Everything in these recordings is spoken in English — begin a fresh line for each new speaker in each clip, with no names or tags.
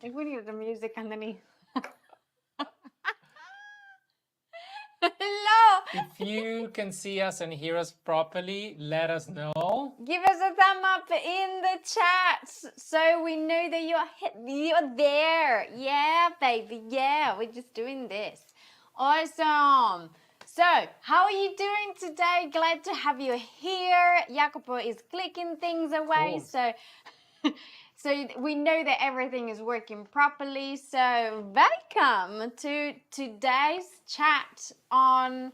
If we need the music underneath. Hello!
If you can see us and hear us properly, let us know.
Give us a thumb up in the chat so we know that you're there. Yeah, baby. Yeah, we're just doing this. Awesome. So, how are you doing today? Glad to have you here. Jacopo is clicking things away.
Cool.
So we know that everything is working properly. So welcome to today's chat on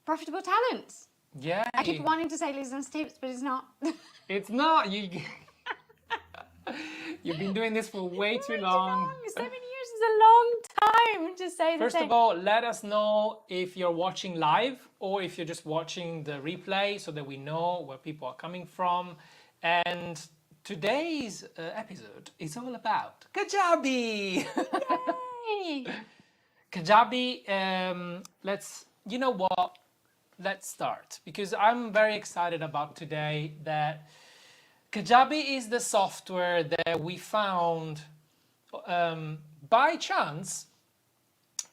profitable talents.
Yeah.
I keep wanting to say lessons tips, but it's not.
It's not. You've been doing this for way too long.
7 years is a long time to say the
First
same.
of all, let us know if you're watching live or if you're just watching the replay so that we know where people are coming from. And today's episode is all about Kajabi.
Yay!
Kajabi, you know what? Let's start because I'm very excited about today that Kajabi is the software that we found by chance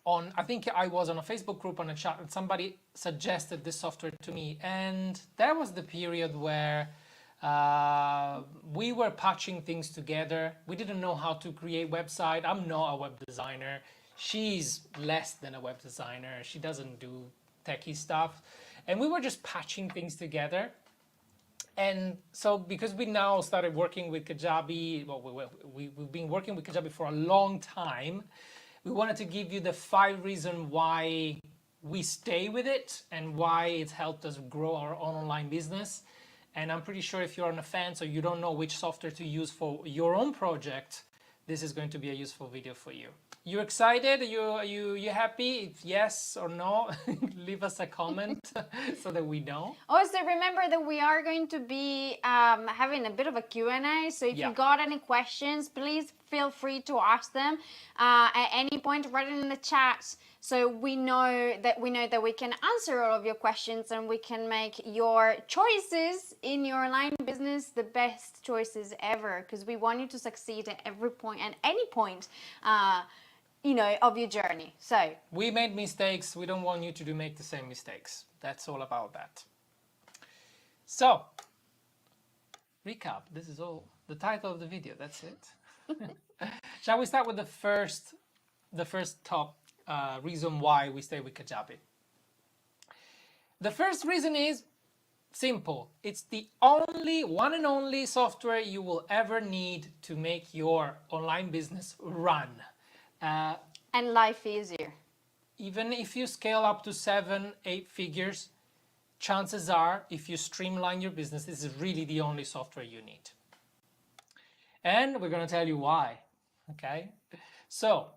on, I think I was on a Facebook group on a chat and somebody suggested this software to me, and that was the period where we were patching things together. We didn't know how to create website. I'm not a web designer. She's less than a web designer. She doesn't do techie stuff. And we were just patching things together. And so because we now started working with Kajabi, well, we've been working with Kajabi for a long time, we wanted to give you the 5 reasons why we stay with it and why it's helped us grow our own online business. And I'm pretty sure if you're on a fence or you don't know which software to use for your own project, this is going to be a useful video for you. You excited? You happy? If yes or no, leave us a comment so that we know.
Also, remember that we are going to be having a bit of a Q&A. So if you got any questions, please feel free to ask them at any point. Write it in the chat so we know that we can answer all of your questions and we can make your choices in your online business the best choices ever, because we want you to succeed at every point, at any point. Of your journey. So
we made mistakes. We don't want you to make the same mistakes. That's all about that. So, recap. This is all the title of the video. That's it. Shall we start with the first top reason why we stay with Kajabi? The first reason is simple. It's the one and only software you will ever need to make your online business run.
And life easier.
Even if you scale up to 7, 8 figures, chances are, if you streamline your business, this is really the only software you need. And we're going to tell you why. Okay? So,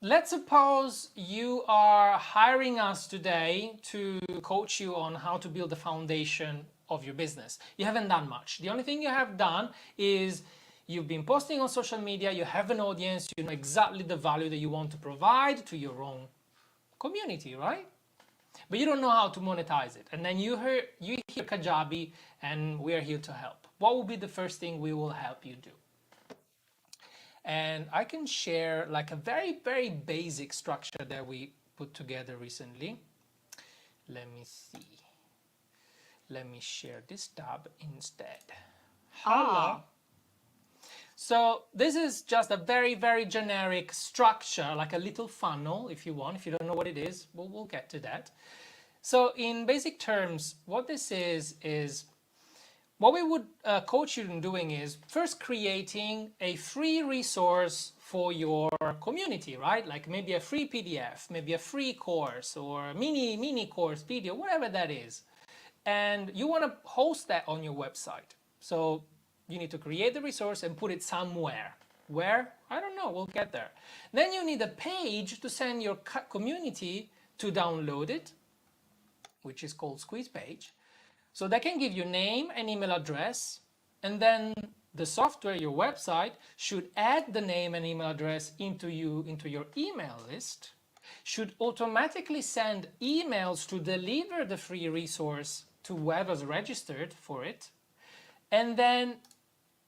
let's suppose you are hiring us today to coach you on how to build the foundation of your business. You haven't done much. The only thing you have done is you've been posting on social media, you have an audience, you know exactly the value that you want to provide to your own community, right? But you don't know how to monetize it. And then you hear Kajabi, and we are here to help. What will be the first thing we will help you do? And I can share like a very, very basic structure that we put together recently. Let me see. Let me share this tab instead. Hello. So this is just a very, very generic structure, like a little funnel, if you want. If you don't know what it is, we'll get to that. So in basic terms, what this is what we would coach you in doing is first creating a free resource for your community, right? Like maybe a free PDF, maybe a free course or a mini course video, whatever that is. And you want to host that on your website. So you need to create the resource and put it somewhere. Where? I don't know, we'll get there. Then you need a page to send your community to download it, which is called Squeeze Page. So that can give you name and email address, and then the software, your website, should add the name and email address into your email list, should automatically send emails to deliver the free resource to whoever's registered for it, and then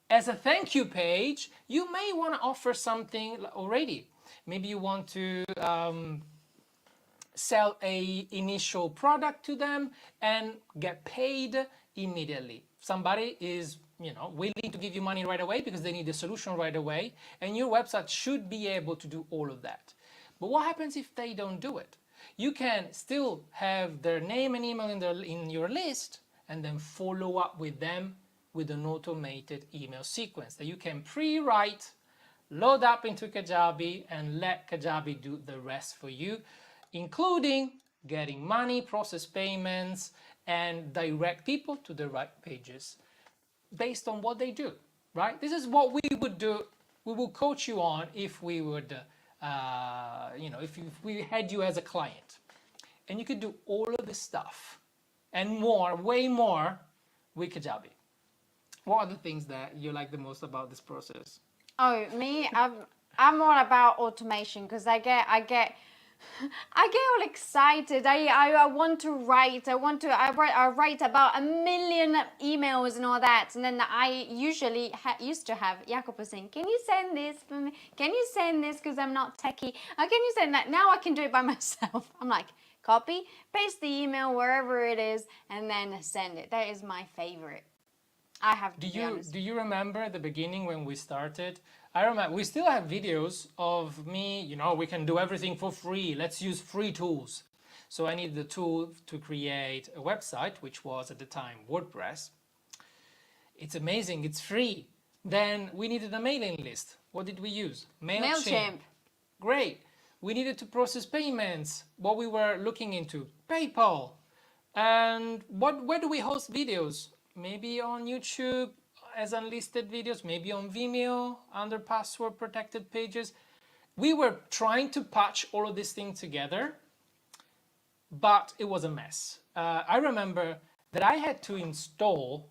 As a thank you page, you may want to offer something already. Maybe you want to sell a initial product to them and get paid immediately. Somebody is, willing to give you money right away because they need a solution right away, and your website should be able to do all of that. But what happens if they don't do it? You can still have their name and email in your list, and then follow up with them with an automated email sequence that you can pre-write, load up into Kajabi, and let Kajabi do the rest for you, including getting money, process payments, and direct people to the right pages based on what they do, right? This is what we would do. We will coach you on if we would, if we had you as a client. And you could do all of this stuff and more, way more, with Kajabi. What are the things that you like the most about this process?
Oh, me, I'm all about automation because I get all excited. I want to write. I write about 1 million emails and all that. And then I usually used to have Jacopo saying, "Can you send this for me? Can you send this because I'm not techie? Can you send that?" Now I can do it by myself. I'm like, copy, paste the email wherever it is, and then send it. That is my favorite. I have to be honest.
Do you remember at the beginning when we started? I remember we still have videos of me, we can do everything for free. Let's use free tools. So I needed the tool to create a website, which was at the time WordPress. It's amazing, it's free. Then we needed a mailing list. What did we use?
MailChimp.
Great. We needed to process payments. What we were looking into, PayPal. And where do we host videos? Maybe on YouTube as unlisted videos, maybe on Vimeo under password protected pages. We were trying to patch all of these things together, but it was a mess. I remember that I had to install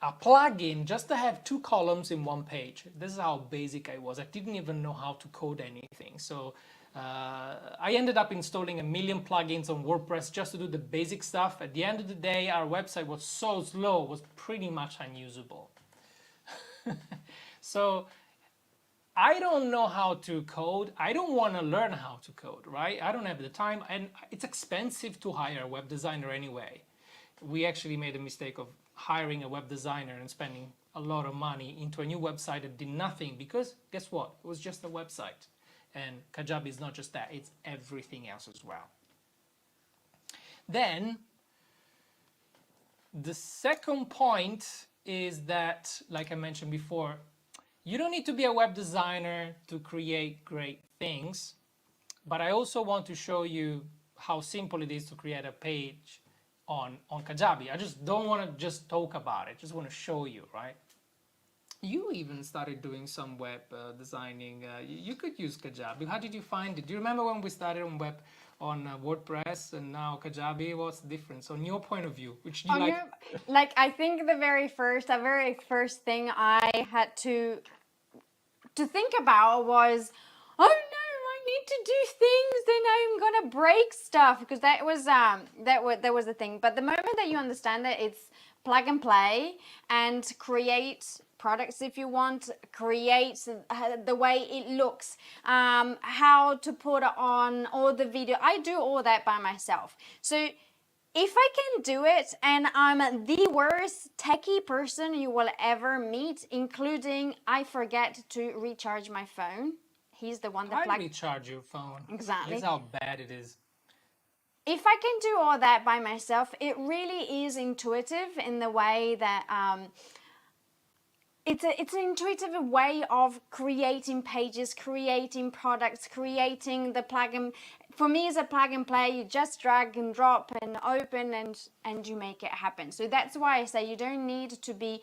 a plugin just to have 2 columns in one page. This is how basic I was. I didn't even know how to code anything. So I ended up installing 1 million plugins on WordPress just to do the basic stuff. At the end of the day, our website was so slow, it was pretty much unusable. So I don't know how to code. I don't want to learn how to code, right? I don't have the time, and it's expensive to hire a web designer anyway. We actually made a mistake of hiring a web designer and spending a lot of money into a new website that did nothing, because guess what? It was just a website. And Kajabi is not just that, it's everything else as well. Then, the second point is that, like I mentioned before, you don't need to be a web designer to create great things, but I also want to show you how simple it is to create a page on Kajabi. I just don't want to just talk about it, just want to show you, right? You even started doing some web designing. You could use Kajabi. How did you find it? Do you remember when we started on WordPress and now Kajabi? What's the difference on your point of view? Which do you like?
I think the very first thing I had to think about was, oh no, I need to do things, then I'm gonna break stuff, because that was the thing. But the moment that you understand that it's plug and play and create products if you want, create the way it looks, how to put on all the video. I do all that by myself. So if I can do it, and I'm the worst techie person you will ever meet, including I forget to recharge my phone. He's the one that
recharge your phone.
Exactly.
That's how bad it is.
If I can do all that by myself, it really is intuitive in the way that it's an intuitive way of creating pages, creating products, creating the plugin. For me, it's a plug and play. You just drag and drop and open and you make it happen. So that's why I say you don't need to be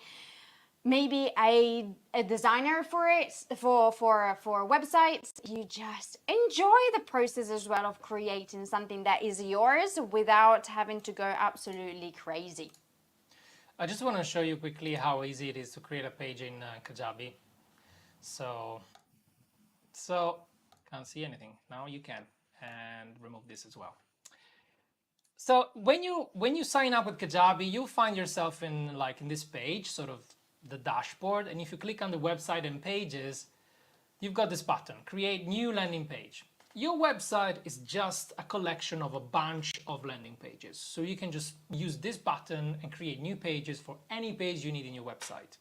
maybe a designer for it, for websites. You just enjoy the process as well of creating something that is yours without having to go absolutely crazy.
I just want to show you quickly how easy it is to create a page in Kajabi. So can't see anything. Now you can, and remove this as well. So when you sign up with Kajabi, you'll find yourself in this page, sort of the dashboard, and if you click on the website and pages, you've got this button, create new landing page. Your website is just a collection of a bunch of landing pages. So you can just use this button and create new pages for any page you need in your website.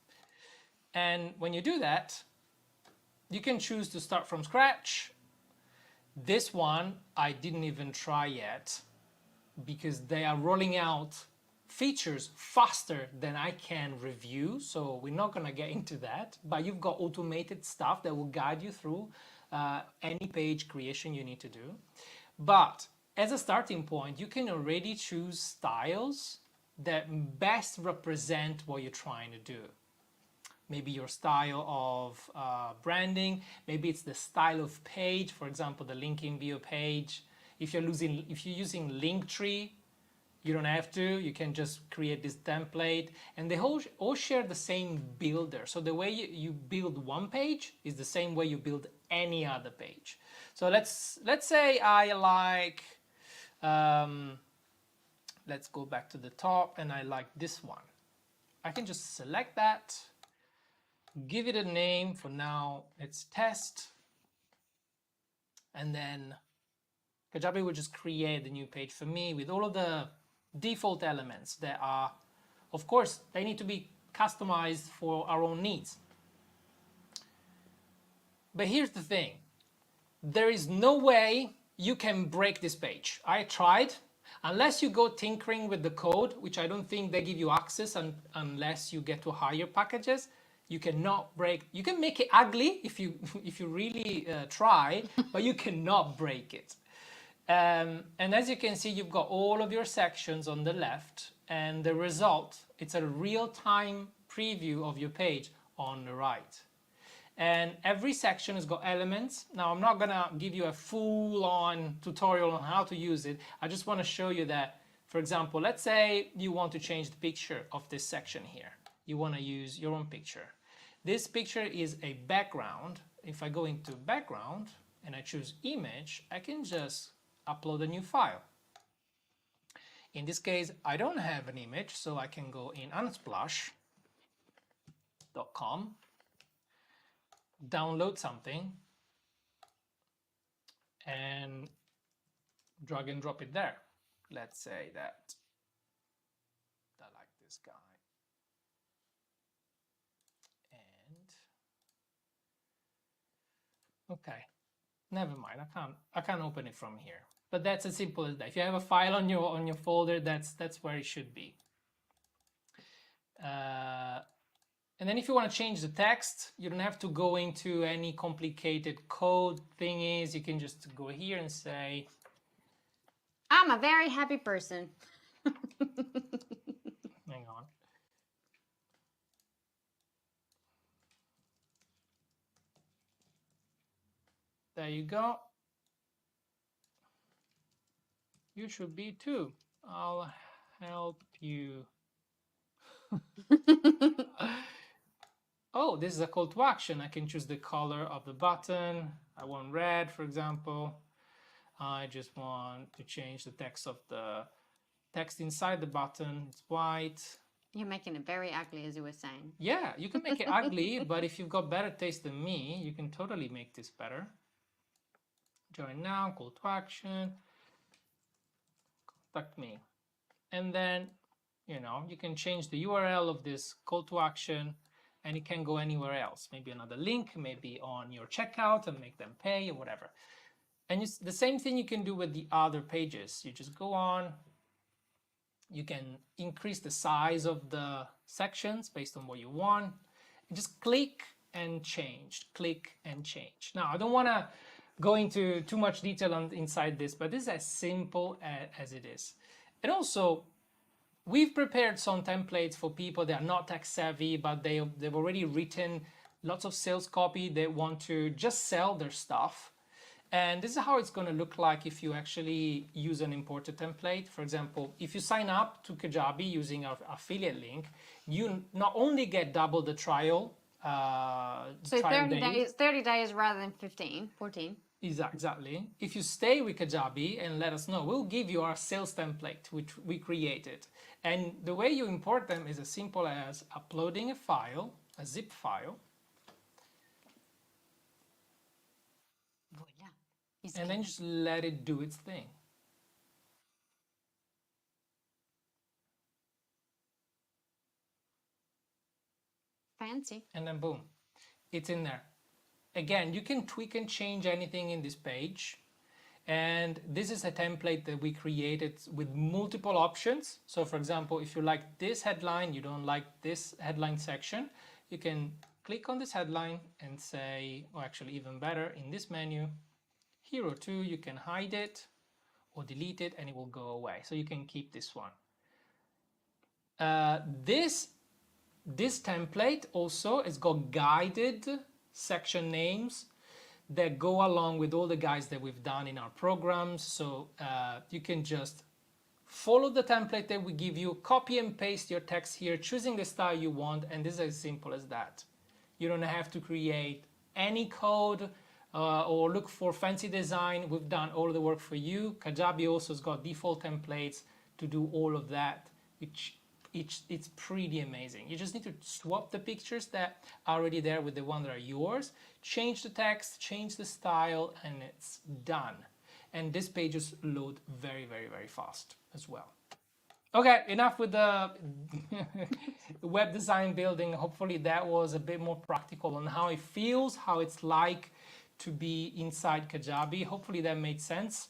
And when you do that, you can choose to start from scratch. This one I didn't even try yet because they are rolling out features faster than I can review, so we're not gonna get into that, but you've got automated stuff that will guide you through any page creation you need to do. But as a starting point, you can already choose styles that best represent what you're trying to do. Maybe your style of branding, maybe it's the style of page, for example, the link in bio page. If you're using Linktree, you don't have to, you can just create this template, and they all share the same builder. So the way you build one page is the same way you build any other page. So let's say I like, let's go back to the top, and I like this one. I can just select that, give it a name. For now, it's test, and then Kajabi will just create the new page for me with all of the default elements that are, of course, they need to be customized for our own needs. But here's the thing, there is no way you can break this page. I tried, unless you go tinkering with the code, which I don't think they give you access unless you get to higher packages. You cannot break, you can make it ugly if you really try, but you cannot break it. And as you can see, you've got all of your sections on the left, and the result, it's a real-time preview of your page on the right. And every section has got elements. Now, I'm not gonna give you a full-on tutorial on how to use it. I just wanna show you that, for example, let's say you want to change the picture of this section here. You wanna use your own picture. This picture is a background. If I go into background and I choose image, I can just upload a new file. In this case, I don't have an image, so I can go in unsplash.com, download something, and drag and drop it there. Let's say that I like this guy. And okay, never mind, I can't open it from here. But that's as simple as that. If you have a file on your folder, that's where it should be. And then if you want to change the text, you don't have to go into any complicated code thingies. You can just go here and say,
I'm a very happy person.
hang on. There you go. You should be too. I'll help you. Oh, this is a call to action. I can choose the color of the button. I want red, for example. I just want to change the text of the text inside the button. It's white.
You're making it very ugly, as you were saying.
Yeah, you can make it ugly, but if you've got better taste than me, you can totally make this better. Join now, call to action. Contact me. And then, you know, you can change the URL of this call to action, and it can go anywhere else. Maybe another link, maybe on your checkout and make them pay or whatever. And it's the same thing you can do with the other pages. You just go on, you can increase the size of the sections based on what you want. And just click and change, click and change. Now, I don't want to go into too much detail inside this, but this is as simple as it is. And also, we've prepared some templates for people that are not tech savvy, but they've already written lots of sales copy. They want to just sell their stuff. And this is how it's going to look like if you actually use an imported template. For example, if you sign up to Kajabi using our affiliate link, you not only get double the trial,
so 30 days rather than 14.
Exactly. If you stay with Kajabi and let us know, we'll give you our sales template, which we created. And the way you import them is as simple as uploading a file, a zip file,
Voila.
and then just let it do its thing.
Fancy.
And then boom, it's in there. Again, you can tweak and change anything in this page. And this is a template that we created with multiple options. So for example, if you like this headline, you don't like this headline section, you can click on this headline and say, or actually even better, in this menu, Hero 2, you can hide it or delete it and it will go away. So you can keep this one. This template also has got guided section names that go along with all the guides that we've done in our programs. So you can just follow the template that we give you, copy and paste your text here, choosing the style you want, and this is as simple as that. You don't have to create any code or look for fancy design. We've done all the work for you. Kajabi also has got default templates to do all of that, which it's pretty amazing. You just need to swap the pictures that are already there with the one that are yours, change the text, change the style, and it's done. And these pages load very, very, very fast as well. Okay, enough with the web design building. Hopefully that was a bit more practical on how it feels, how it's like to be inside Kajabi. Hopefully that made sense.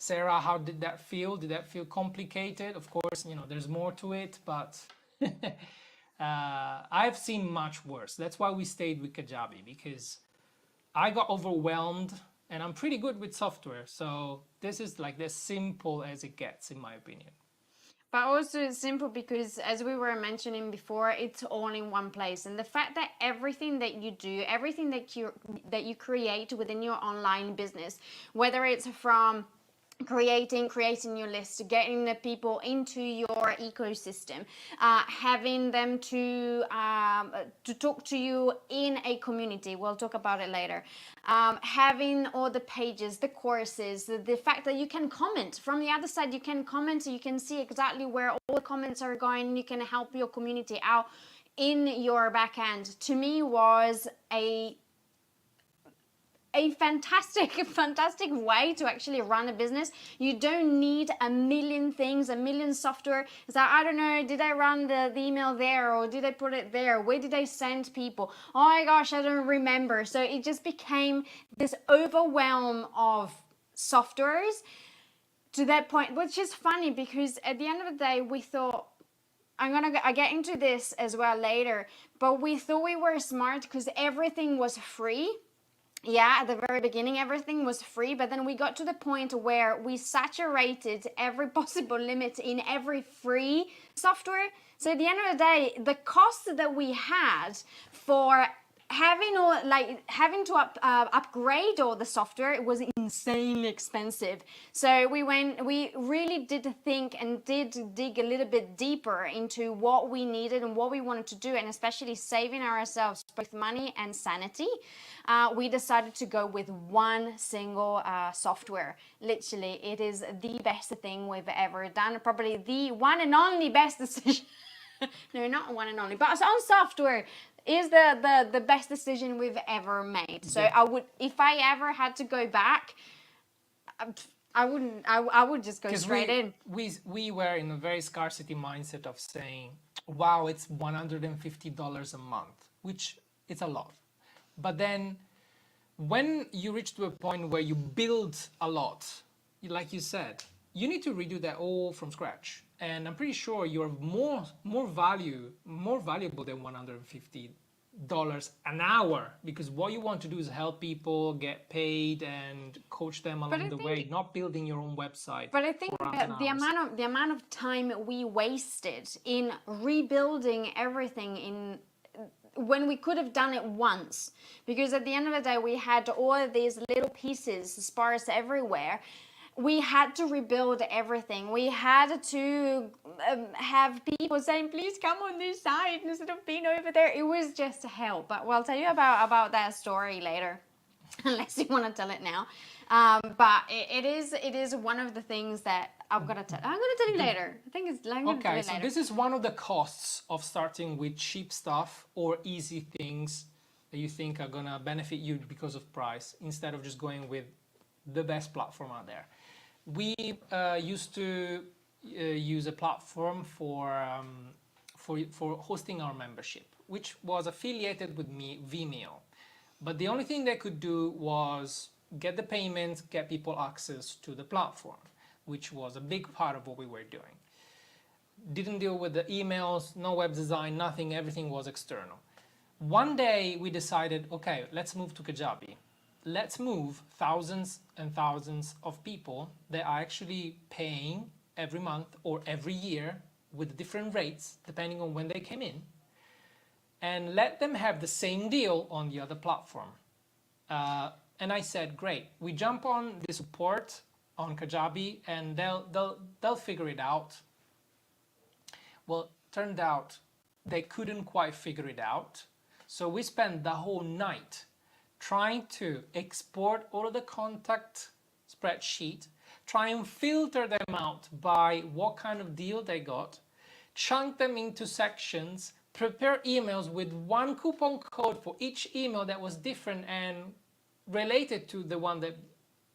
Sarah, how did that feel? Did that feel complicated? Of course, you know, there's more to it, but I've seen much worse. That's why we stayed with Kajabi, because I got overwhelmed and I'm pretty good with software. So this is like as simple as it gets, in my opinion.
But also it's simple because, as we were mentioning before, it's all in one place. And the fact that everything that you do, everything that you create within your online business, whether it's from creating your list, getting the people into your ecosystem, having them to talk to you in a community, we'll talk about it later, having all the pages, the courses, the fact that you can comment from the other side, you can comment, so you can see exactly where all the comments are going, you can help your community out in your back end, to me was a fantastic way to actually run a business. You don't need a million things, a million software. It's like, I don't know, did I run the email there, or did I put it there? Where did I send people? Oh my gosh, I don't remember. So it just became this overwhelm of softwares to that point, which is funny because at the end of the day, we thought, I get into this as well later, but we thought we were smart because everything was free. Yeah, at the very beginning, everything was free, but then we got to the point where we saturated every possible limit in every free software. So at the end of the day, the cost that we had for having to upgrade all the software, it was insanely expensive. So we really did think and did dig a little bit deeper into what we needed and what we wanted to do, and especially saving ourselves both money and sanity. We decided to go with one single software. Literally, it is the best thing we've ever done. Probably the one and only best decision. No, not one and only, but on software is the best decision we've ever made. So yeah. If I ever had to go back, I would just go straight in.
We were in a very scarcity mindset of saying, wow, it's $150 a month, which is a lot. But then when you reach to a point where you build a lot, like you said, you need to redo that all from scratch. And I'm pretty sure you're more valuable than $150 an hour, because what you want to do is help people get paid and coach them along the way, not building your own website.
But I think the amount of time we wasted in rebuilding everything when we could have done it once, because at the end of the day we had all of these little pieces sparse everywhere. We had to rebuild everything. We had to have people saying, please come on this side instead of being over there. It was just hell. But we'll tell you about that story later. unless you want to tell it now. But it is one of the things that I'm gonna tell you later. I think it's I'm gonna tell
Okay,
you
so
later.
this is one of the costs of starting with cheap stuff or easy things that you think are gonna benefit you because of price, instead of just going with the best platform out there. We used to use a platform for hosting our membership, which was affiliated with Vimeo. But the only thing they could do was get the payments, get people access to the platform, which was a big part of what we were doing. Didn't deal with the emails, no web design, nothing, everything was external. One day we decided, okay, let's move to Kajabi. Let's move thousands and thousands of people that are actually paying every month or every year with different rates, depending on when they came in, and let them have the same deal on the other platform. And I said, great, we jump on the support on Kajabi and they'll figure it out. Well, turned out they couldn't quite figure it out. So we spent the whole night trying to export all of the contact spreadsheet, try and filter them out by what kind of deal they got, chunk them into sections, prepare emails with one coupon code for each email that was different and related to the one that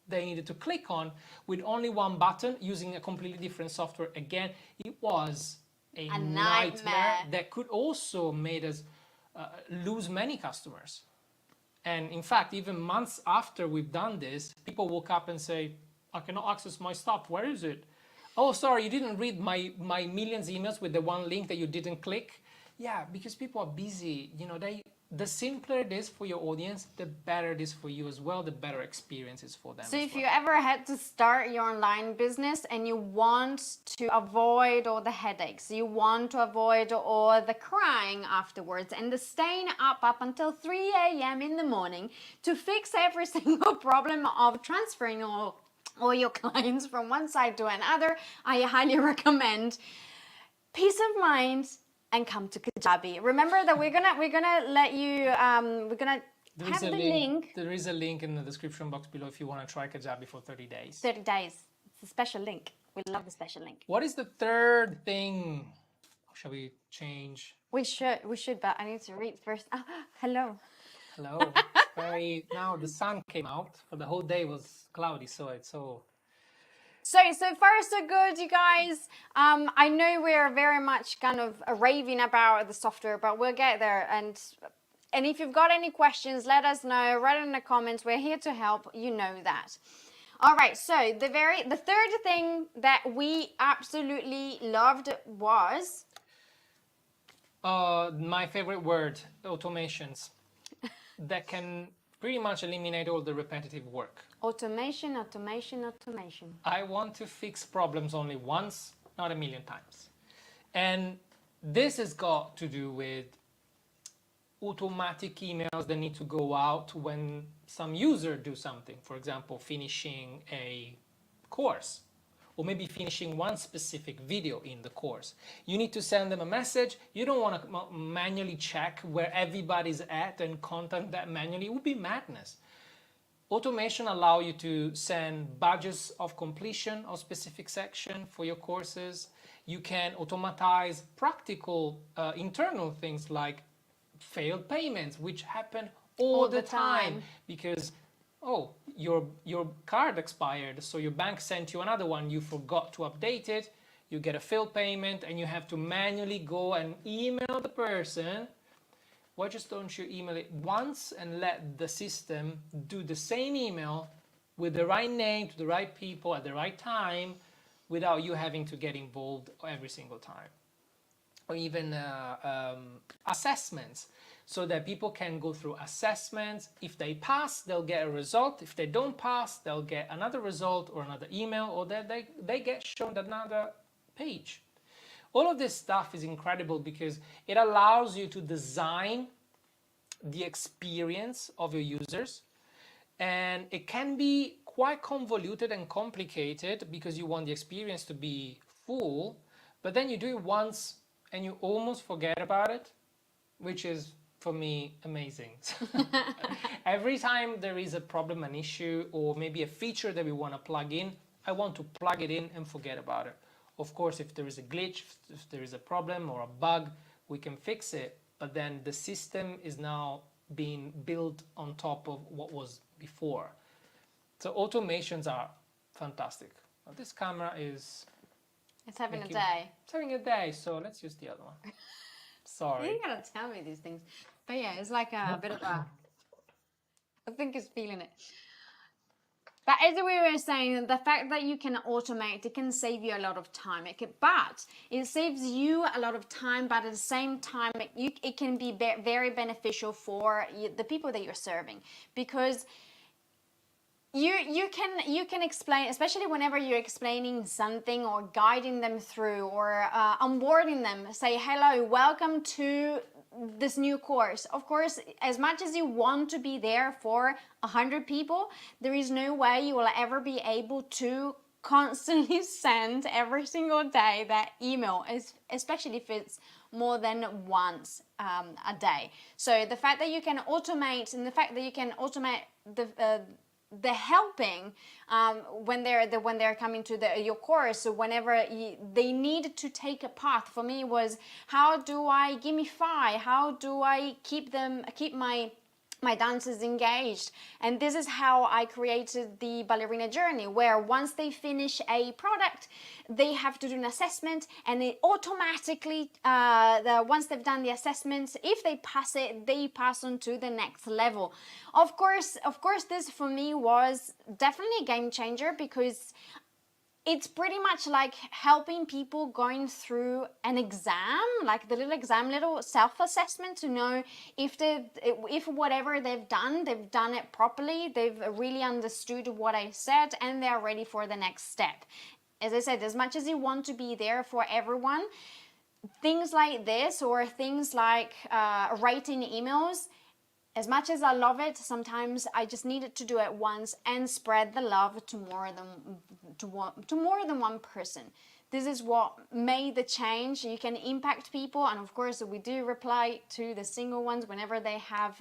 they needed to click on, with only one button, using a completely different software. Again, it was a nightmare that could also made us lose many customers. And in fact, even months after we've done this, people woke up and say, I cannot access my stuff, where is it? Oh, sorry, you didn't read my millions of emails with the one link that you didn't click. Yeah, because people are busy. You know, the simpler it is for your audience, the better it is for you as well, the better experience is for them.
So if you ever had to start your online business and you want to avoid all the headaches, you want to avoid all the crying afterwards and the staying up until 3 a.m. in the morning to fix every single problem of transferring all your clients from one side to another, I highly recommend peace of mind and come to Kajabi. Remember that we're gonna let you we're gonna have the link.
There is a link in the description box below if you want to try Kajabi for 30 days.
30 days. It's a special link. We love the special link.
What is the third thing? Shall we change?
We should, but I need to read first. Oh, hello.
Hello. Now the sun came out, but the whole day was cloudy, so it's so...
So far so good, you guys. I know we're very much kind of raving about the software, but we'll get there. And if you've got any questions, let us know. Write in the comments. We're here to help. You know that. All right. So the third thing that we absolutely loved was
my favorite word, automations, that can pretty much eliminate all the repetitive work.
Automation, automation, automation.
I want to fix problems only once, not a million times. And this has got to do with automatic emails that need to go out when some user do something. For example, finishing a course, or maybe finishing one specific video in the course. You need to send them a message. You don't want to manually check where everybody's at and contact that manually. It would be madness. Automation allow you to send badges of completion of specific section for your courses. You can automatize practical internal things like failed payments, which happen all the time because, oh, your card expired, so your bank sent you another one, you forgot to update it, you get a failed payment and you have to manually go and email the person. Why just don't you email it once and let the system do the same email with the right name to the right people at the right time without you having to get involved every single time? Or even assessments, so that people can go through assessments. If they pass, they'll get a result. If they don't pass, they'll get another result or another email, or they get shown another page. All of this stuff is incredible because it allows you to design the experience of your users, and it can be quite convoluted and complicated because you want the experience to be full, but then you do it once and you almost forget about it, which is for me, amazing. Every time there is a problem, an issue, or maybe a feature that we want to plug in, I want to plug it in and forget about it. Of course, if there is a glitch, if there is a problem or a bug, we can fix it. But then the system is now being built on top of what was before. So automations are fantastic. Well, this camera is...
It's having a day.
It's having a day, so let's use the other one. Sorry.
You gotta tell me these things. But yeah, it's like a bit of a... I think it's feeling it. But as we were saying, the fact that you can automate, it can save you a lot of time. But it saves you a lot of time, but at the same time, it can be very beneficial for the people that you're serving. Because you can explain, especially whenever you're explaining something or guiding them through or onboarding them, say, hello, welcome to this new course. Of course, as much as you want to be there for 100 people, there is no way you will ever be able to constantly send every single day that email, especially if it's more than once a day. So the fact that you can automate, and the fact that you can automate the helping when they're coming to your course, so whenever they need to take a path, for me was, how do I gamify, how do I keep my dancers engaged? And this is how I created the ballerina journey, where once they finish a product, they have to do an assessment, and it automatically, once they've done the assessments, if they pass it, they pass on to the next level. Of course, this for me was definitely a game changer, because it's pretty much like helping people going through an exam, like the little self-assessment, to know if whatever they've done it properly, they've really understood what I said, and they're ready for the next step. As I said, as much as you want to be there for everyone, things like this, or things like writing emails, as much as I love it, sometimes I just needed to do it once and spread the love to more than one person. This is what made the change. You can impact people, and of course we do reply to the single ones whenever they have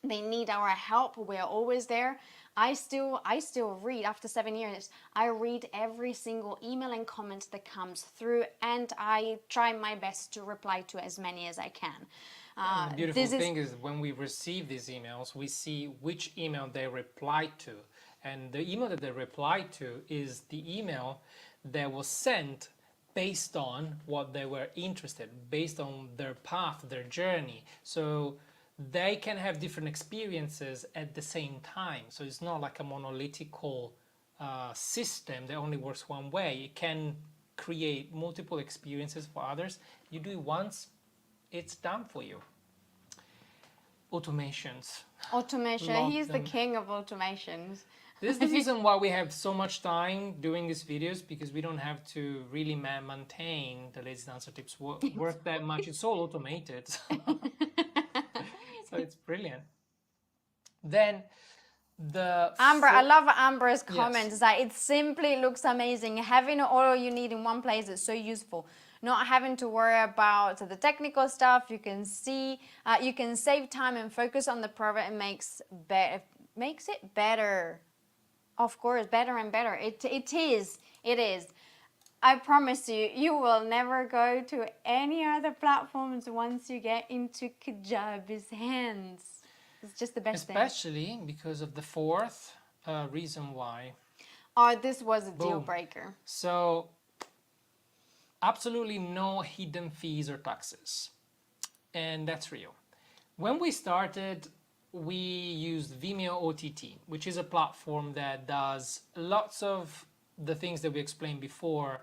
they need our help. We are always there. I still read, after 7 years, I read every single email and comment that comes through, and I try my best to reply to as many as I can.
The beautiful thing is when we receive these emails, we see which email they replied to. And the email that they replied to is the email that was sent based on what they were interested, based on their path, their journey. So they can have different experiences at the same time. So it's not like a monolithical system that only works one way. It can create multiple experiences for others. You do it once, it's done for you. Automations.
Automation. He's the king of automations.
This is the reason why we have so much time doing these videos, because we don't have to really maintain the Lazy Dancer Tips work that much. It's all automated. So it's brilliant. Then
Amber, I love Amber's comment.
Yes.
It's like, it simply looks amazing. Having all you need in one place is so useful. Not having to worry about the technical stuff. You can see, you can save time and focus on the product, and makes it better. Of course, better and better. It is. I promise you, you will never go to any other platforms once you get into Kajabi's hands. It's just the best thing.
Especially because of the fourth reason why.
Oh, this was a deal breaker.
So, absolutely no hidden fees or taxes. And that's real. When we started, we used Vimeo OTT, which is a platform that does lots of the things that we explained before,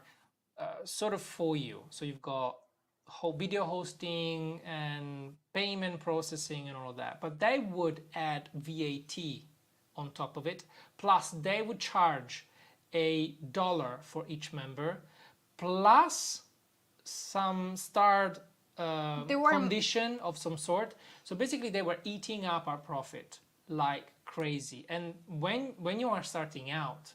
sort of for you. So you've got whole video hosting and payment processing and all of that. But they would add VAT on top of it. Plus they would charge $1 for each member, plus some start condition of some sort. So basically they were eating up our profit like crazy. And when you are starting out,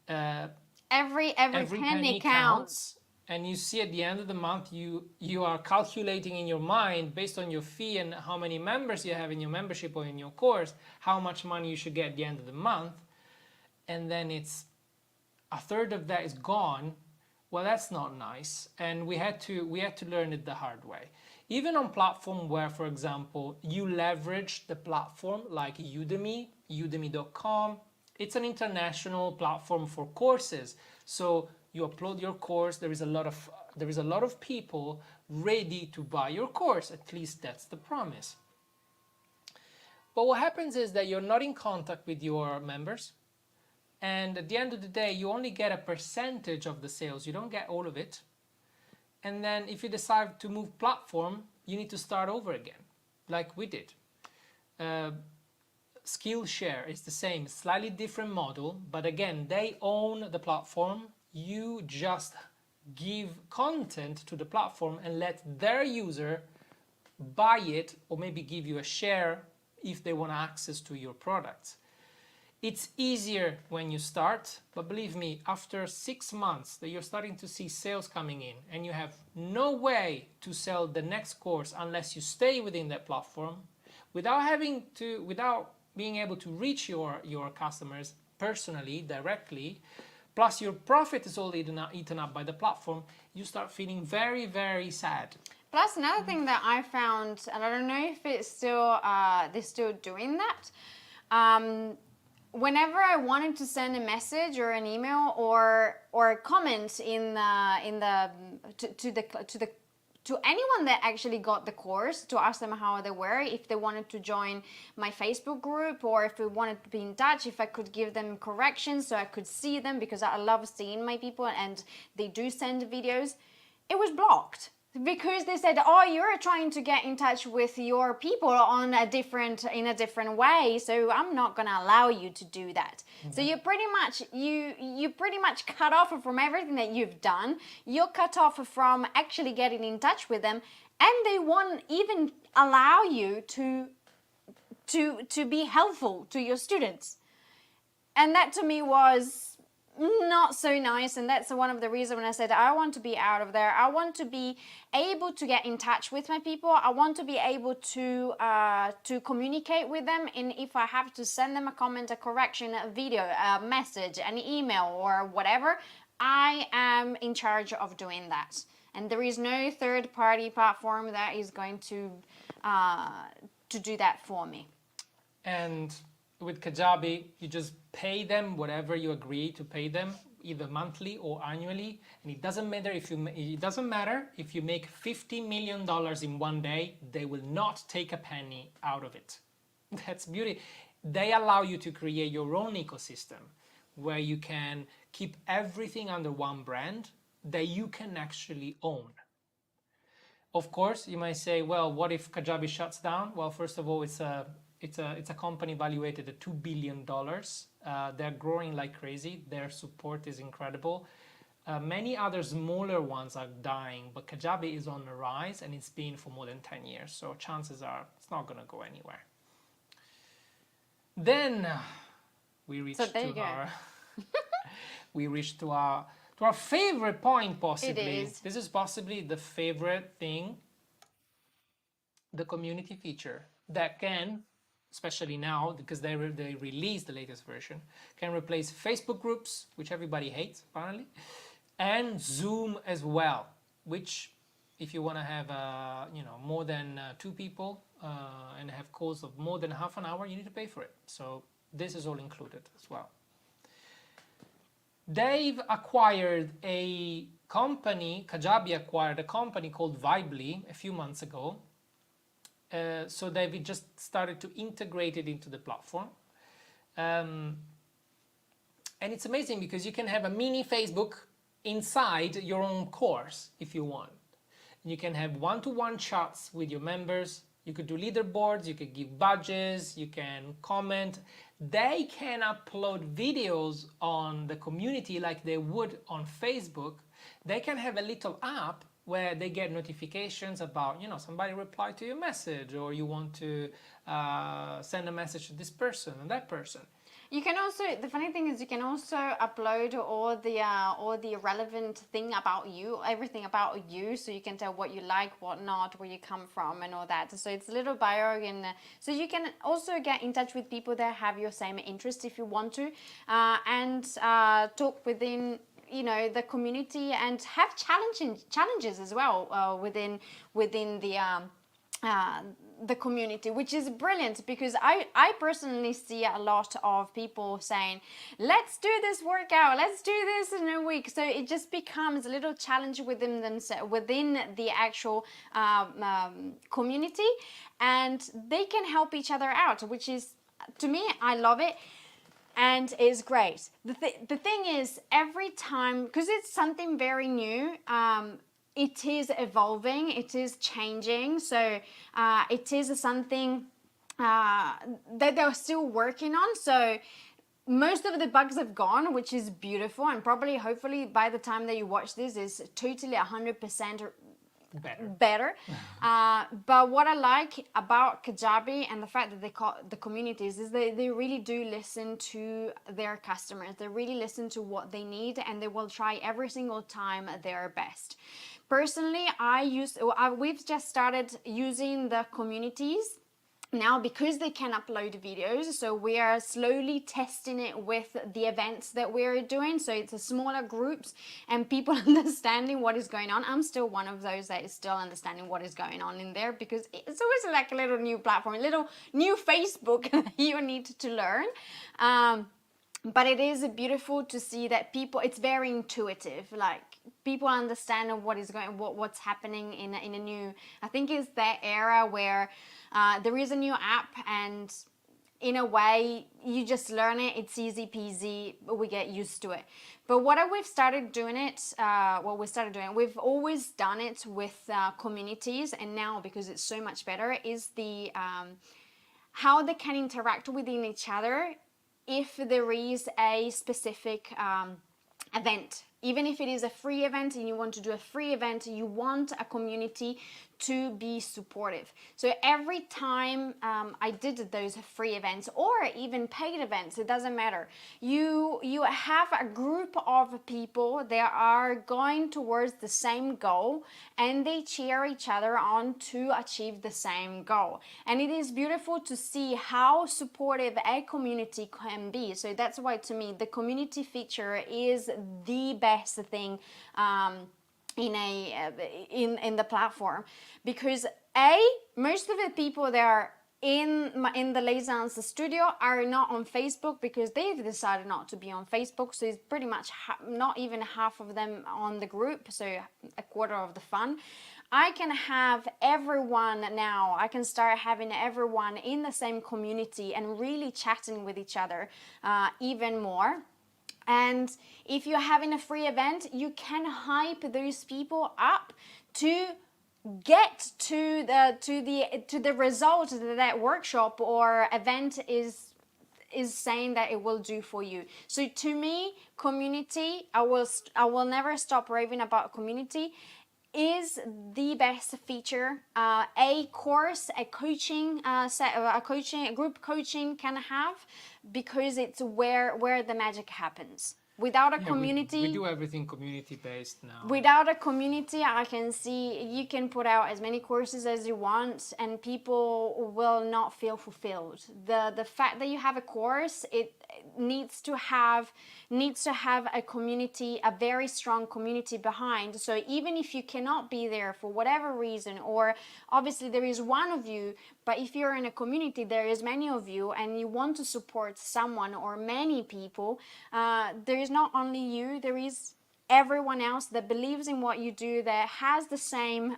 every penny counts.
and you see at the end of the month, you are calculating in your mind based on your fee and how many members you have in your membership or in your course, how much money you should get at the end of the month, and then it's a third of that is gone. Well, that's not nice, and we had to learn it the hard way. Even on platform where, for example, you leverage the platform like Udemy, udemy.com. It's an international platform for courses, so you upload your course. There is a lot of people ready to buy your course. At least that's the promise. But what happens is that you're not in contact with your members, and at the end of the day, you only get a percentage of the sales. You don't get all of it. And then if you decide to move platform, you need to start over again, like we did. Skillshare is the same, slightly different model, but again, they own the platform. You just give content to the platform and let their user buy it, or maybe give you a share if they want access to your products. It's easier when you start, but believe me, after 6 months that you're starting to see sales coming in and you have no way to sell the next course unless you stay within that platform, without being able to reach your customers personally, directly, plus your profit is all eaten up by the platform, you start feeling very, very sad.
Plus, another thing that I found, and I don't know if it's still they're still doing that. Whenever I wanted to send a message or an email or a comment to anyone that actually got the course, to ask them how they were, if they wanted to join my Facebook group, or if they wanted to be in touch, if I could give them corrections so I could see them, because I love seeing my people and they do send videos, it was blocked. Because they said, oh, you're trying to get in touch with your people in a different way, so I'm not going to allow you to do that. Mm-hmm. So you're pretty much cut off from everything that you've done. You're cut off from actually getting in touch with them, and they won't even allow you to be helpful to your students. And that to me was not so nice, and that's one of the reasons when I said I want to be out of there. I want to be able to get in touch with my people. I want to be able to communicate with them, and if I have to send them a comment, a correction, a video, a message, an email, or whatever, I am in charge of doing that. And there is no third-party platform that is going to do that for me. And
with Kajabi, you just pay them whatever you agree to pay them, either monthly or annually, and it doesn't matter if you make $50 million in one day, they will not take a penny out of it. That's beauty. They allow you to create your own ecosystem where you can keep everything under one brand that you can actually own. Of course, you might say, well, what if Kajabi shuts down? Well, first of all, it's a company valuated at $2 billion. They're growing like crazy. Their support is incredible. Many other smaller ones are dying, but Kajabi is on the rise, and it's been for more than 10 years. So chances are it's not going to go anywhere. Then we reached to our favorite point, possibly.
It is.
This is possibly the favorite thing, the community feature that can, especially now because they released the latest version, can replace Facebook groups, which everybody hates apparently, and Zoom as well, which if you want to have more than 2 people and have calls of more than half an hour, you need to pay for it. So this is all included as well. They've acquired a company, Kajabi acquired a company called Vibely a few months ago. So they've just started to integrate it into the platform. And it's amazing because you can have a mini Facebook inside your own course if you want. You can have one-to-one chats with your members. You could do leaderboards, you could give badges, you can comment. They can upload videos on the community like they would on Facebook. They can have a little app where they get notifications about, somebody replied to your message, or you want to send a message to this person and that person.
You can also, the funny thing is you can also upload all the relevant thing about you, everything about you, so you can tell what you like, what not, where you come from and all that. So it's a little bio, and so you can also get in touch with people that have your same interest if you want to, and talk within the community, and have challenges as well within the community, which is brilliant, because I personally see a lot of people saying, let's do this workout, let's do this in a week. So it just becomes a little challenge within themselves, within the actual community, and they can help each other out, which is, to me, I love it. And is great. The thing is, every time, because it's something very new, it is evolving, it is changing. So it is something that they're still working on. So most of the bugs have gone, which is beautiful. And probably, hopefully, by the time that you watch this, is totally 100% better. But what I like about Kajabi and the fact that they call the communities is they really do listen to their customers. They really listen to what they need, and they will try every single time their best. Personally, we've just started using the communities now because they can upload videos. So we are slowly testing it with the events that we're doing. So it's a smaller groups and people understanding what is going on. I'm still one of those that is still understanding what is going on in there, because it's always like a little new platform, a little new Facebook that you need to learn. But it is beautiful to see that people, it's very intuitive, like people understand what's happening in a new, I think it's that era where there is a new app, and in a way you just learn it, it's easy peasy, we get used to it. But we've started doing we've always done it with communities, and now because it's so much better, is the how they can interact within each other if there is a specific event. Even if it is a free event and you want to do a free event, you want a community to be supportive. So every time I did those free events, or even paid events, it doesn't matter. You have a group of people that are going towards the same goal, and they cheer each other on to achieve the same goal. And it is beautiful to see how supportive a community can be. So that's why, to me, the community feature is the best thing in the platform, because most of the people that are in the Les Ans studio are not on Facebook, because they've decided not to be on Facebook. So it's pretty much not even half of them on the group, so a quarter of the fun. I can have everyone now, I can start having everyone in the same community and really chatting with each other even more. And if you're having a free event, you can hype those people up to get to the result that workshop or event is saying that it will do for you. So to me, community, I will never stop raving about community, is the best feature a course, a coaching a group coaching can have, because it's where the magic happens. Without a community,
we do everything community based now.
Without a community, I can see you can put out as many courses as you want, and people will not feel fulfilled. The fact that you have a course, it needs to have a community, a very strong community behind. So even if you cannot be there for whatever reason, or obviously there is one of you, but if you're in a community, there is many of you, and you want to support someone or many people, there is not only you, there is everyone else that believes in what you do, that has the same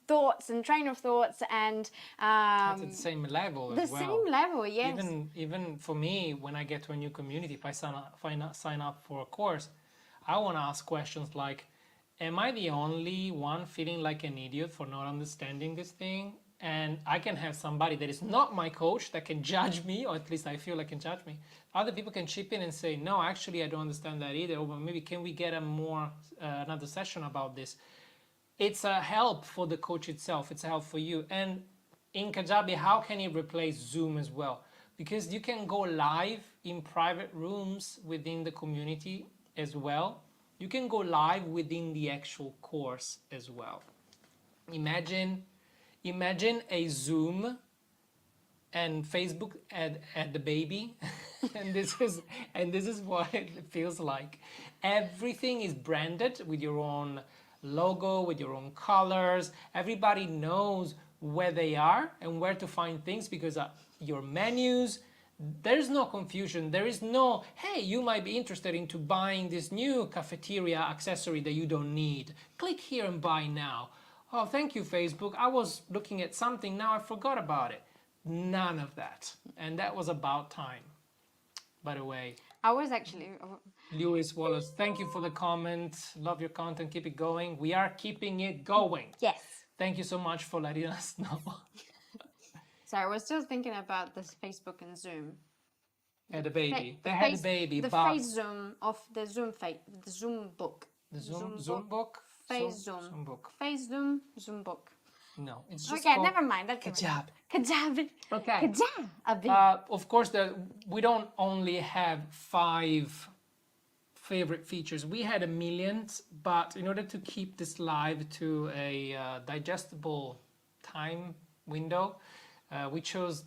thoughts and train of thoughts, and
at the same level as well.
The same level, yes.
Even for me, when I get to a new community, if I sign up for a course, I want to ask questions like, am I the only one feeling like an idiot for not understanding this thing? And I can have somebody that is not my coach that can judge me, or at least I feel like can judge me. Other people can chip in and say, no, actually, I don't understand that either. Or maybe can we get another session about this? It's a help for the coach itself. It's a help for you. And in Kajabi, how can it replace Zoom as well? because you can go live in private rooms within the community as well. You can go live within the actual course as well. Imagine a Zoom and Facebook at the baby, and this is what it feels like. Everything is branded with your own logo, with your own colors. Everybody knows where they are and where to find things, because your menus, there's no confusion. There is no, hey, you might be interested into buying this new cafeteria accessory that you don't need. Click here and buy now. Oh, thank you, Facebook. I was looking at something, now I forgot about it. None of that. And that was about time. By the way,
I was actually...
Lewis Wallace, thank you for the comment. Love your content. Keep it going. We are keeping it going.
Yes.
Thank you so much for letting us know.
Sorry, I was still thinking about this Facebook and Zoom.
Had a baby. They had a baby.
The
but
face zoom of the Zoom book.
the Zoom book.
Face zoom. Zoom book.
No, it's just
Okay,
called
never mind. That's
Kajabi.
Kajabi.
Okay.
Kajabi.
Of course, we don't only have 5 favorite features. We had a million, but in order to keep this live to a digestible time window, we chose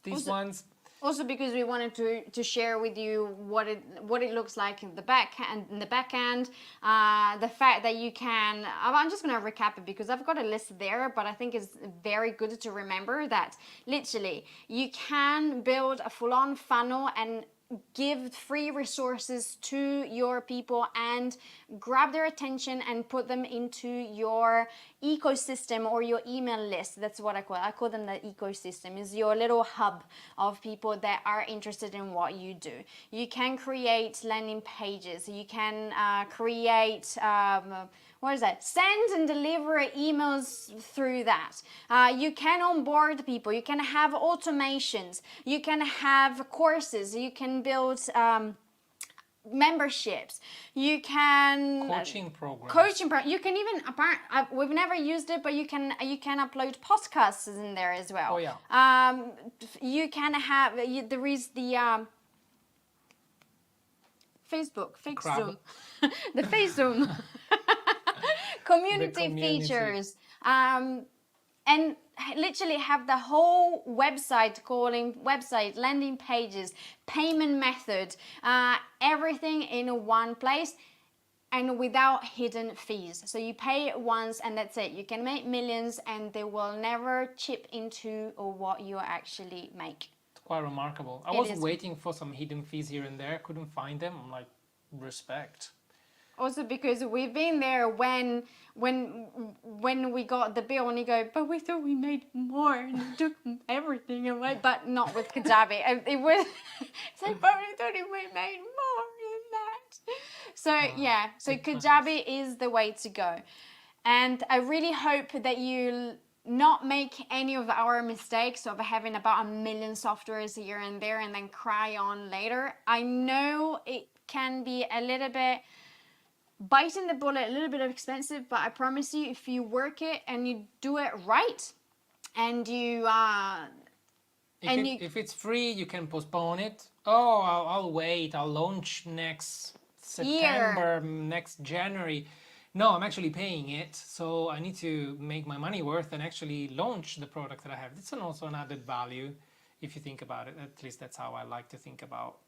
these ones.
Also because we wanted to share with you what it looks like in the back end, the fact that you can, I'm just going to recap it because I've got a list there, but I think it's very good to remember that literally you can build a full-on funnel and give free resources to your people and grab their attention and put them into your ecosystem or your email list. That's what I call them the ecosystem. Is your little hub of people that are interested in what you do. You can create landing pages. You can create send and deliver emails through that. You can onboard people. You can have automations. You can have courses. You can build memberships. You can
Coaching programs.
You can even we've never used it, but you can upload podcasts in there as well.
Oh yeah.
You can have there is the Facebook Zoom, the Face Zoom. Community features, and literally have the whole website landing pages, payment method, everything in one place and without hidden fees. So you pay it once and that's it. You can make millions and they will never chip into what you actually make.
It's quite remarkable. I was waiting for some hidden fees here and there. Couldn't find them. I'm like, respect.
Also because we've been there when we got the bill and you go, but we thought we made more and it took everything away, but not with Kajabi. It was, it's like, but we thought we made more than that. So yeah, so Kajabi is the way to go. And I really hope that you not make any of our mistakes of having about 1 million softwares here and there and then cry on later. I know it can be a little bit biting the bullet, a little bit expensive, but I promise you, if you work it and you do it right, and
if it's free, you can postpone it. Oh, I'll wait. I'll launch next September, next January. No, I'm actually paying it, so I need to make my money worth and actually launch the product that I have. It's also an added value, if you think about it. At least that's how I like to think about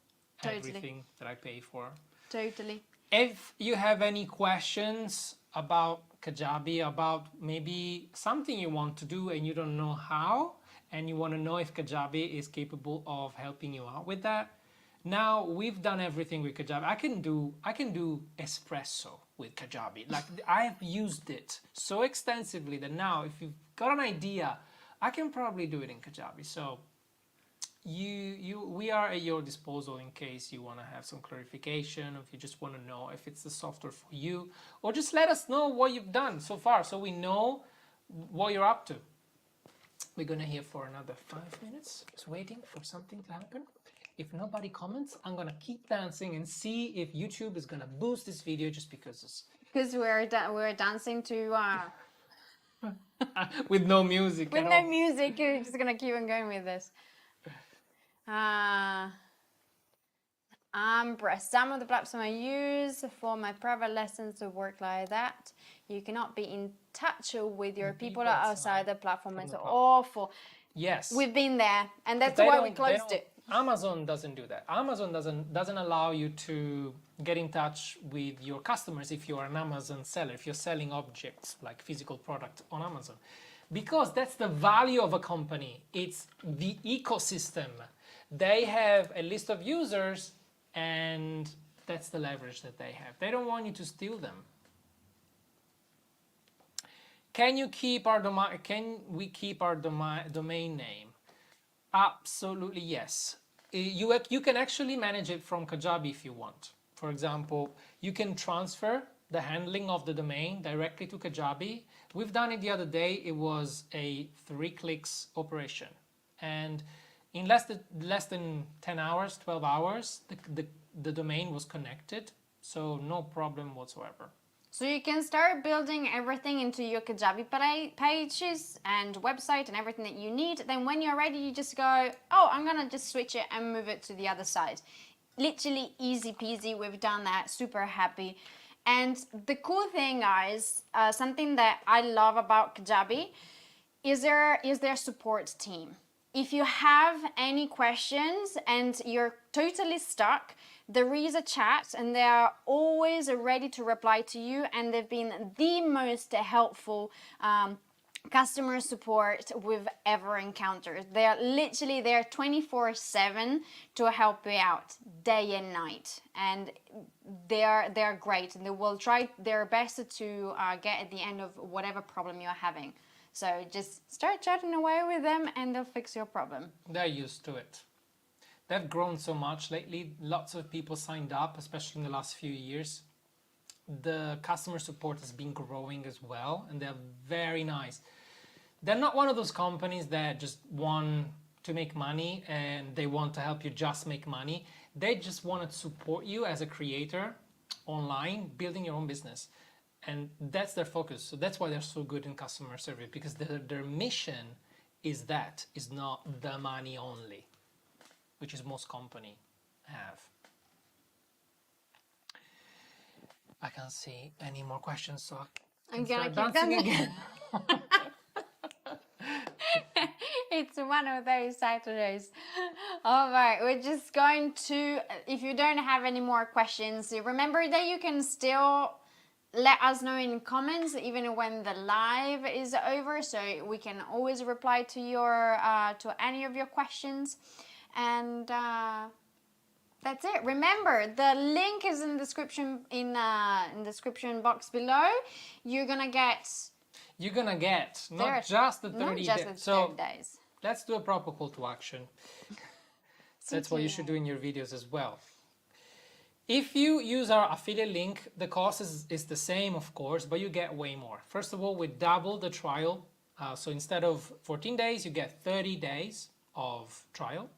everything that I pay for.
Totally.
If you have any questions about Kajabi, about maybe something you want to do and you don't know how, and you want to know if Kajabi is capable of helping you out with that, now we've done everything with Kajabi. I can do espresso with Kajabi. Like, I've used it so extensively that now if you've got an idea, I can probably do it in Kajabi. So we are at your disposal in case you want to have some clarification, or if you just want to know if it's the software for you, or just let us know what you've done so far so we know what you're up to. We're gonna hear for another 5 minutes, just waiting for something to happen. If nobody comments, I'm gonna keep dancing and see if YouTube is gonna boost this video just because
we're dancing to
with no music.
With no music, you're just gonna keep on going with this. Some of the platforms I use for my private lessons to work like that. You cannot be in touch with your people outside the platform. It's awful.
Yes.
We've been there, and that's why we closed it.
Amazon doesn't do that. Amazon doesn't allow you to get in touch with your customers if you're an Amazon seller, if you're selling objects like physical product on Amazon. Because that's the value of a company. It's the ecosystem. They have a list of users, and that's the leverage that they have. They don't want you to steal them. Can we keep our domain name? Absolutely yes. You can actually manage it from Kajabi if you want. For example, you can transfer the handling of the domain directly to Kajabi. We've done it the other day. It was a 3 clicks operation, and in less than 10 hours, 12 hours, the domain was connected, so no problem whatsoever.
So you can start building everything into your Kajabi pages and website and everything that you need. Then when you're ready, you just go, oh, I'm gonna just switch it and move it to the other side. Literally easy peasy. We've done that, super happy. And the cool thing, guys, something that I love about Kajabi is their support team. If you have any questions and you're totally stuck, there is a chat and they are always ready to reply to you, and they've been the most helpful customer support we've ever encountered. They are literally there 24/7 to help you out day and night, and they're great, and they will try their best to get at the end of whatever problem you're having. So just start chatting away with them and they'll fix your problem.
They're used to it. They've grown so much lately. Lots of people signed up, especially in the last few years. The customer support has been growing as well, and they're very nice. They're not one of those companies that just want to make money and they want to help you just make money. They just want to support you as a creator online, building your own business. And that's their focus. So that's why they're so good in customer service, because their mission is not the money only, which is most company have. I can't see any more questions, so I'm gonna keep dancing again.
It's one of those Saturdays. All right, we're just going to, if you don't have any more questions, remember that you can still let us know in comments even when the live is over, so we can always reply to your to any of your questions. And that's it. Remember, the link is in the description in the description box below. You're gonna get not just the 30 days.
Let's do a proper call to action. That's what you should do in your videos as well. If you use our affiliate link, the cost is the same, of course, but you get way more. First of all, we double the trial. So instead of 14 days, you get 30 days of trial.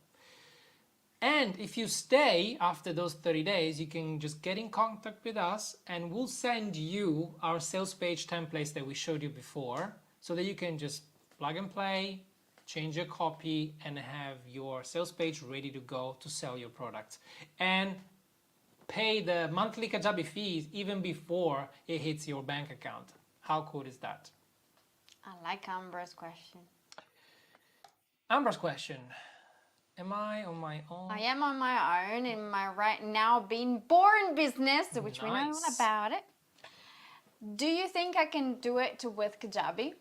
And if you stay after those 30 days, you can just get in contact with us and we'll send you our sales page templates that we showed you before, so that you can just plug and play, change your copy, and have your sales page ready to go to sell your products. And pay the monthly Kajabi fees even before it hits your bank account. How cool is that?
I like Amber's question.
Amber's question. Am I on my own?
I am on my own in my right now being born business, which we know all about it. Do you think I can do it with Kajabi?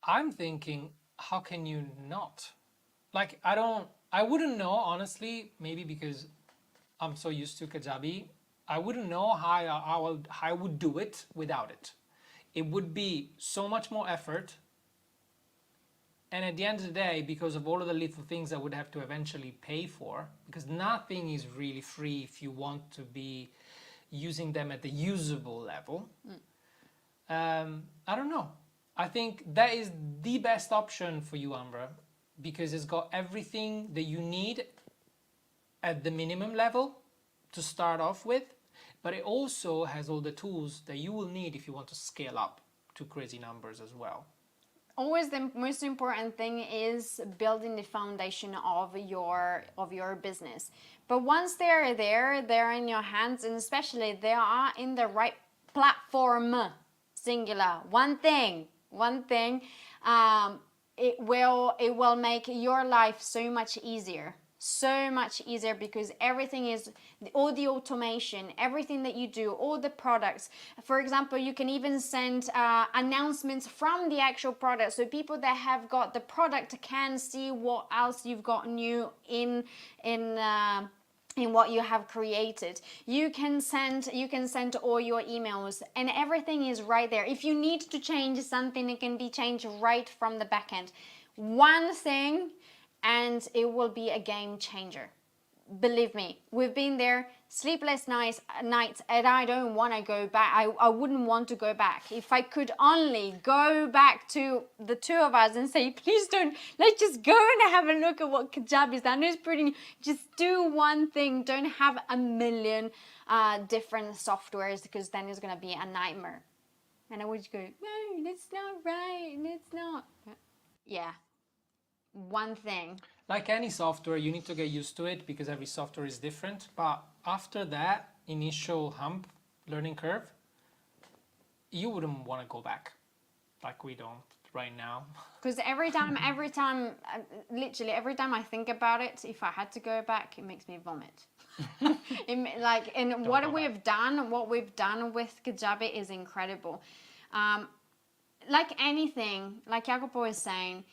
I'm thinking, how can you not? Like, I wouldn't know, honestly, maybe because I'm so used to Kajabi. I wouldn't know how I would do it without it. It would be so much more effort. And at the end of the day, because of all of the little things I would have to eventually pay for, because nothing is really free if you want to be using them at the usable level. I don't know. I think that is the best option for you, Amber, because it's got everything that you need at the minimum level to start off with, but it also has all the tools that you will need if you want to scale up to crazy numbers as well.
always the most important thing is building the foundation of your business. But once they're there, they're in your hands, and especially they are in the right platform, singular, one thing, it will make your life so much easier, because everything is, all the automation, everything that you do, all the products. For example, you can even send announcements from the actual product, so people that have got the product can see what else you've got new in what you have created. You can send all your emails, and everything is right there. If you need to change something, it can be changed right from the back end. One thing, and it will be a game changer. Believe me, we've been there, sleepless nights, and I don't want to go back. I wouldn't want to go back. If I could only go back to the two of us and say, please don't, let's just go and have a look at what Kajabi is. I know it's pretty new. Just do one thing. Don't have a million different softwares, because then it's going to be a nightmare. And I would go, no, that's not right, that's not. Yeah, one thing.
Like any software, you need to get used to it because every software is different. But after that initial learning curve, you wouldn't want to go back, like we don't right now.
Because every time, literally every time I think about it, if I had to go back, it makes me vomit. What we've done with Kajabi is incredible. Like anything, like Jacopo is saying,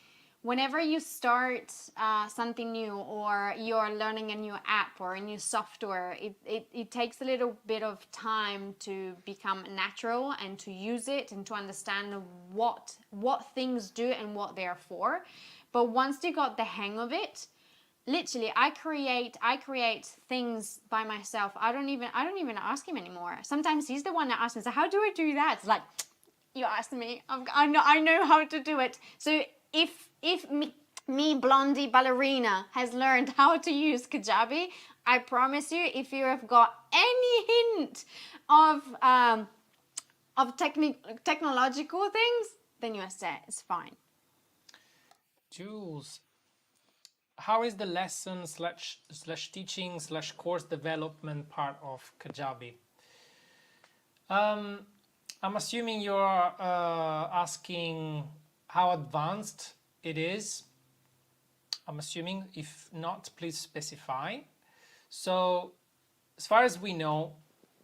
whenever you start something new, or you're learning a new app or a new software, it takes a little bit of time to become natural and to use it and to understand what things do and what they're for. But once you got the hang of it, literally, I create things by myself. I don't even ask him anymore. Sometimes he's the one that asks me, so how do I do that? It's like, you asked me. I know how to do it. So if me blondie ballerina has learned how to use Kajabi, I promise you, if you have got any hint of technological things, then you're set. It's fine.
Jules, how is the lesson slash teaching slash course development part of Kajabi? I'm assuming you're asking how advanced it is. I'm assuming. If not, please specify. So, as far as we know,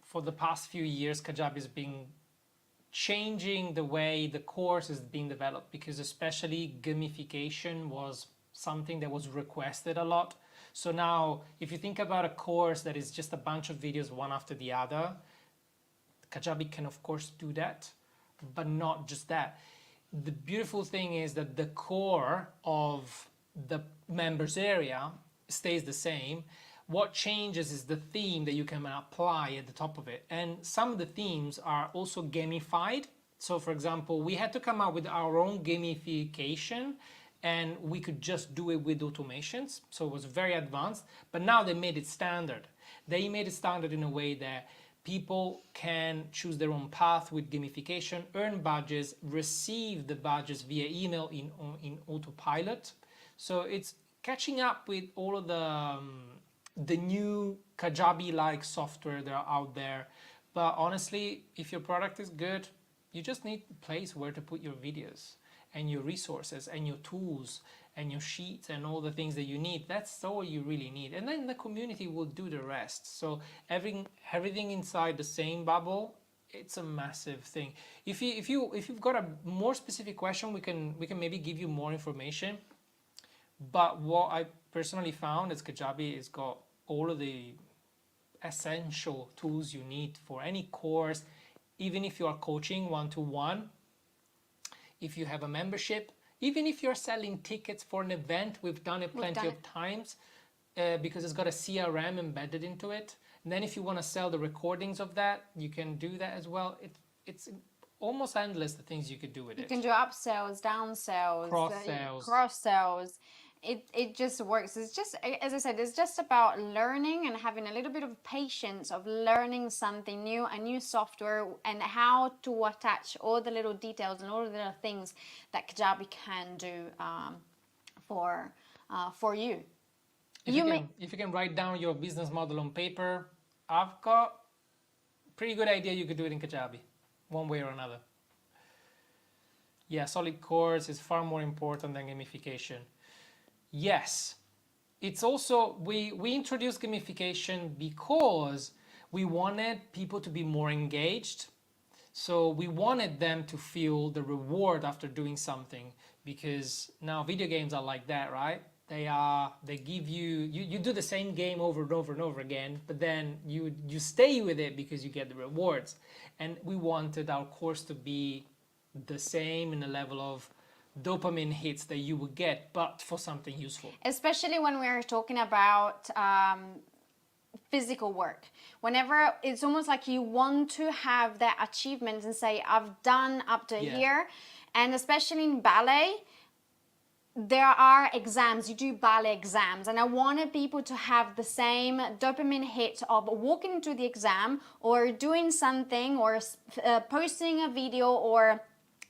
for the past few years, Kajabi has been changing the way the course is being developed, because especially gamification was something that was requested a lot. So now, if you think about a course that is just a bunch of videos one after the other, Kajabi can of course do that, but not just that. The beautiful thing is that the core of the members area stays the same. What changes is the theme that you can apply at the top of it. And some of the themes are also gamified. So for example, we had to come up with our own gamification, and we could just do it with automations. So it was very advanced, but now they made it standard. They made it standard in a way that people can choose their own path with gamification, earn badges, receive the badges via email in autopilot. So it's catching up with all of the new Kajabi-like software that are out there. But honestly, if your product is good, you just need a place where to put your videos and your resources and your tools and your sheets and all the things that you need. That's all you really need. And then the community will do the rest. So everything inside the same bubble, it's a massive thing. If you've got a more specific question, we can maybe give you more information. But what I personally found is Kajabi has got all of the essential tools you need for any course, even if you are coaching one-to-one, if you have a membership, even if you're selling tickets for an event. We've done it plenty of times because it's got a CRM embedded into it. And then if you want to sell the recordings of that, you can do that as well. It's almost endless, the things you could do with it.
You can do upsells, downsells,
cross-sells.
cross-sells. it just works. It's just, as I said, it's just about learning and having a little bit of patience of learning something new, a new software, and how to attach all the little details and all the little things that Kajabi can do for you.
If you can write down your business model on paper, I've got a pretty good idea you could do it in Kajabi, one way or another. Yeah, solid course is far more important than gamification. Yes, it's also, we introduced gamification because we wanted people to be more engaged. So we wanted them to feel the reward after doing something, because now video games are like that, right? They give you do the same game over and over and over again, but then you stay with it because you get the rewards. And we wanted our course to be the same in a level of dopamine hits that you would get, but for something useful.
Especially when we're talking about physical work. Whenever it's almost like you want to have that achievement and say, I've done up to here. And especially in ballet, there are exams, you do ballet exams, and I wanted people to have the same dopamine hit of walking into the exam or doing something or posting a video or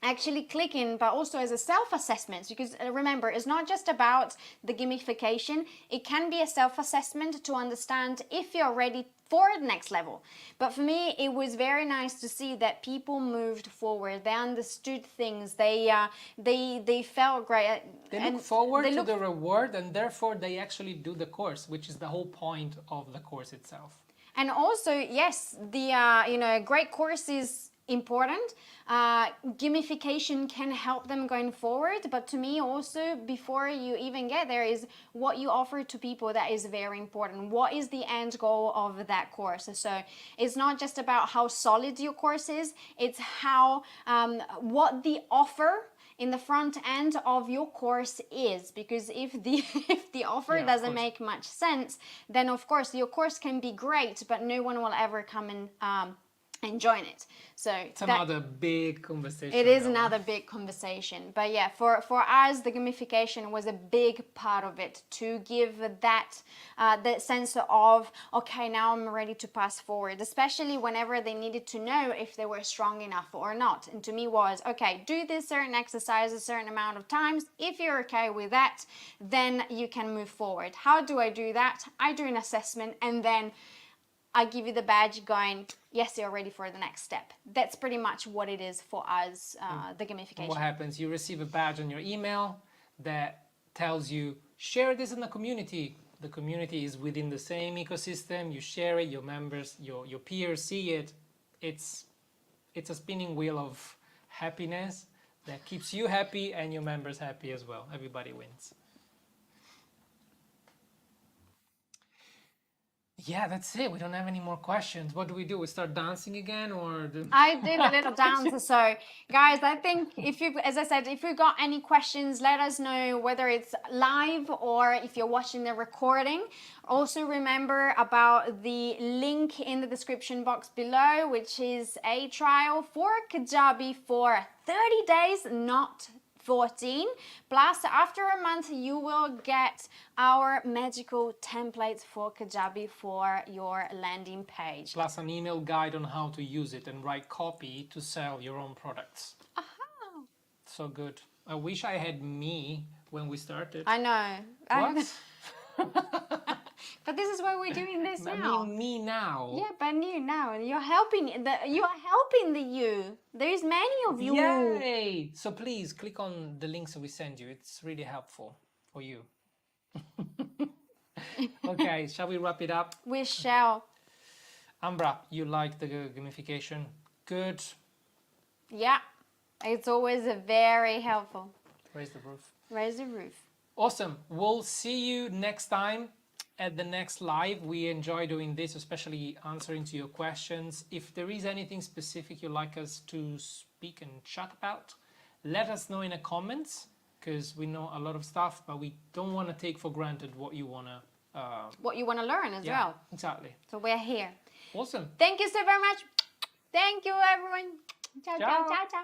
actually clicking, but also as a self-assessment, because remember, it's not just about the gamification. It can be a self-assessment to understand if you're ready for the next level. But for me, it was very nice to see that people moved forward. They understood things. They felt great.
They look forward to the reward, and therefore they actually do the course, which is the whole point of the course itself.
And also, yes, the great course is important. Gamification can help them going forward, but to me also, before you even get there, is what you offer to people that is very important. What is the end goal of that course? So it's not just about how solid your course is, it's how what the offer in the front end of your course is, because if the offer doesn't make much sense, then of course your course can be great, but no one will ever come and join it. So
it's another big conversation.
It is another big conversation. But yeah, for us, the gamification was a big part of it, to give that sense of, okay, now I'm ready to pass forward, especially whenever they needed to know if they were strong enough or not. And to me was, okay, do this certain exercise a certain amount of times. If you're okay with that, then you can move forward. How do I do that? I do an assessment, and then I give you the badge going, yes, you're ready for the next step. That's pretty much what it is for us, the gamification.
What happens? You receive a badge on your email that tells you, share this in the community. The community is within the same ecosystem. You share it, your members, your peers see it. It's a spinning wheel of happiness that keeps you happy and your members happy as well. Everybody wins. Yeah, that's it. We don't have any more questions. What do? We start dancing again, or?
I did a little dance. So, guys, I think as I said, if you got any questions, let us know, whether it's live or if you're watching the recording. Also, remember about the link in the description box below, which is a trial for Kajabi for 30 days, not 14. Plus, after a month, you will get our magical templates for Kajabi for your landing page.
Plus an email guide on how to use it and write copy to sell your own products.
Aha!
So good. I wish I had me when we started.
I know.
What?
But this is why we're doing this now.
I mean, me now.
Yeah, but you now. You're helping the you. There's many of you.
Yay! So please click on the links we send you. It's really helpful for you. Okay, shall we wrap it up?
We shall.
Ambra, you like the gamification? Good.
Yeah, it's always very helpful.
Raise the roof.
Raise the roof.
Awesome. We'll see you next time at the next live. We enjoy doing this, especially answering to your questions. If there is anything specific you'd like us to speak and chat about, let us know in the comments, because we know a lot of stuff, but we don't want to take for granted what you want to
learn as well.
Exactly.
So we're here.
Awesome.
Thank you so very much. Thank you, everyone. Ciao, ciao, ciao, ciao.